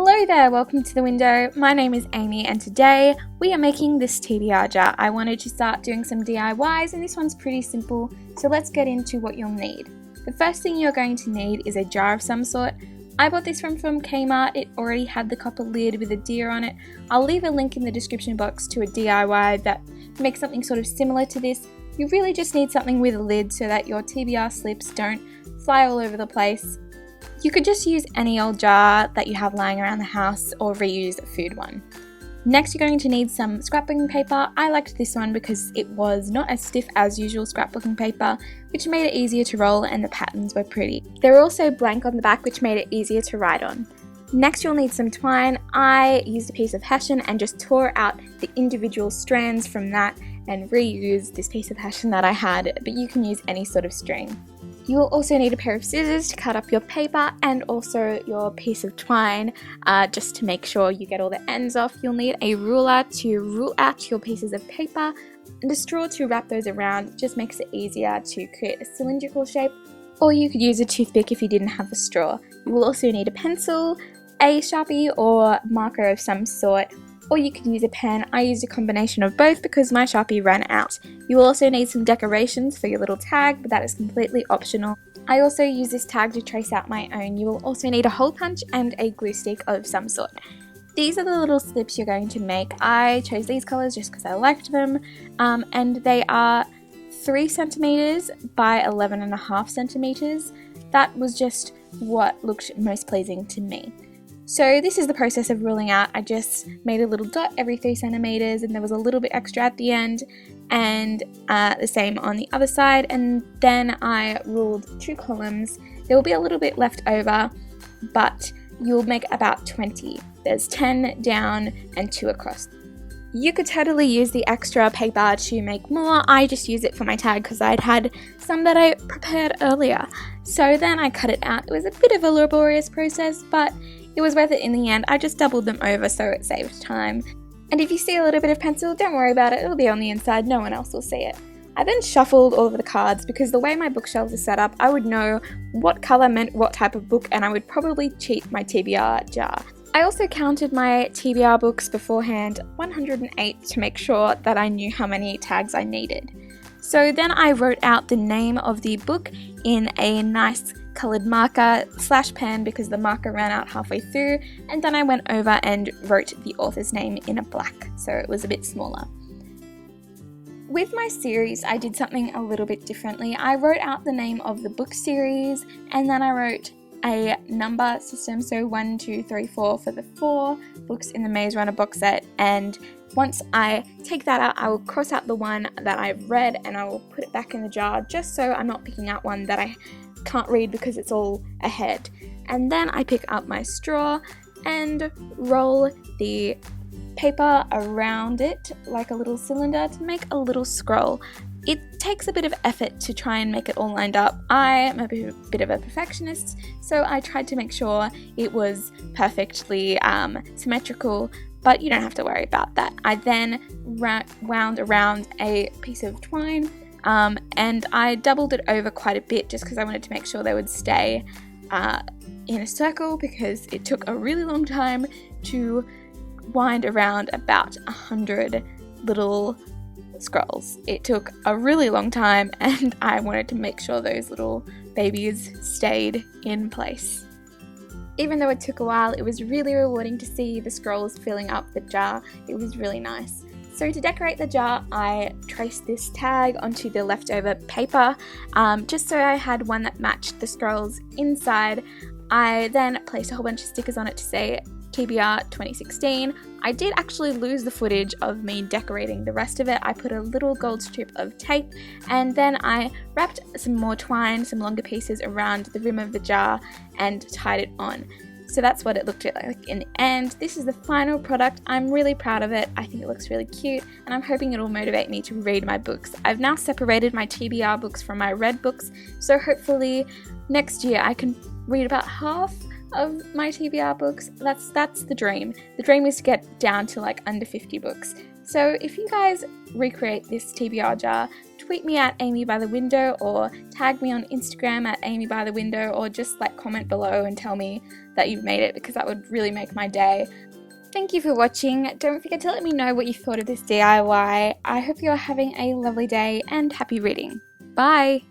Hello there, welcome to the window. My name is Amy and today we are making this TBR jar. I wanted to start doing some DIYs and this one's pretty simple, so let's get into what you'll need. The first thing you're going to need is a jar of some sort. I bought this from Kmart. It already had the copper lid with a deer on it. I'll leave a link in the description box to a DIY that makes something sort of similar to this. You really just need something with a lid so that your TBR slips don't fly all over the place. You could just use any old jar that you have lying around the house or reuse a food one. Next you're going to need some scrapbooking paper. I liked this one because it was not as stiff as usual scrapbooking paper, which made it easier to roll and the patterns were pretty. They were also blank on the back, which made it easier to write on. Next you'll need some twine. I used a piece of hessian and just tore out the individual strands from that and reused this piece of hessian that I had, but you can use any sort of string. You will also need a pair of scissors to cut up your paper and also your piece of twine just to make sure you get all the ends off. You'll need a ruler to rule out your pieces of paper and a straw to wrap those around. It just makes it easier to create a cylindrical shape, or you could use a toothpick if you didn't have a straw. You will also need a pencil, a Sharpie or marker of some sort, or you could use a pen. I used a combination of both because my Sharpie ran out. You will also need some decorations for your little tag, but that is completely optional. I also use this tag to trace out my own. You will also need a hole punch and a glue stick of some sort. These are the little slips you're going to make. I chose these colours just because I liked them, and they are 3 centimeters by 11.5 centimeters. That was just what looked most pleasing to me. So this is the process of ruling out. I just made a little dot every 3 centimeters and there was a little bit extra at the end, and the same on the other side, and then I ruled 2 columns. There will be a little bit left over, but you'll make about 20. There's 10 down and 2 across. You could totally use the extra paper to make more. I just use it for my tag because I'd had some that I prepared earlier. So then I cut it out. It was a bit of a laborious process, but it was worth it in the end. I just doubled them over so it saved time. And if you see a little bit of pencil, don't worry about it. It'll be on the inside. No one else will see it. I then shuffled all of the cards because the way my bookshelves are set up, I would know what colour meant what type of book and I would probably cheat my TBR jar. I also counted my TBR books beforehand, 108, to make sure that I knew how many tags I needed. So then I wrote out the name of the book in a nice coloured marker / pen because the marker ran out halfway through, and then I went over and wrote the author's name in a black, so it was a bit smaller. With my series, I did something a little bit differently. I wrote out the name of the book series and then I wrote a number system, so 1, 2, 3, 4 for the 4 books in the Maze Runner box set, and once I take that out, I will cross out the one that I've read and I will put it back in the jar just so I'm not picking out one that I can't read because it's all ahead. And then I pick up my straw and roll the paper around it like a little cylinder to make a little scroll. It takes a bit of effort to try and make it all lined up. I am a bit of a perfectionist, so I tried to make sure it was perfectly symmetrical, but you don't have to worry about that. I then wound around a piece of twine and I doubled it over quite a bit just because I wanted to make sure they would stay in a circle because it took a really long time to wind around about 100 little scrolls. It took a really long time and I wanted to make sure those little babies stayed in place. Even though it took a while, it was really rewarding to see the scrolls filling up the jar. It was really nice. So to decorate the jar, I traced this tag onto the leftover paper just so I had one that matched the scrolls inside. I then placed a whole bunch of stickers on it to say TBR 2016. I did actually lose the footage of me decorating the rest of it. I put a little gold strip of tape and then I wrapped some more twine, some longer pieces around the rim of the jar and tied it on. So that's what it looked like in the end. This is the final product. I'm really proud of it. I think it looks really cute and I'm hoping it will motivate me to read my books. I've now separated my TBR books from my red books, so hopefully next year I can read about half of my TBR books. That's the dream. The dream is to get down to like under 50 books. So if you guys recreate this TBR jar, tweet me at Amy by the window, or tag me on Instagram at Amy by the window, or just like comment below and tell me that you've made it, because that would really make my day. Thank you for watching. Don't forget to let me know what you thought of this DIY. I hope you're having a lovely day and happy reading. Bye!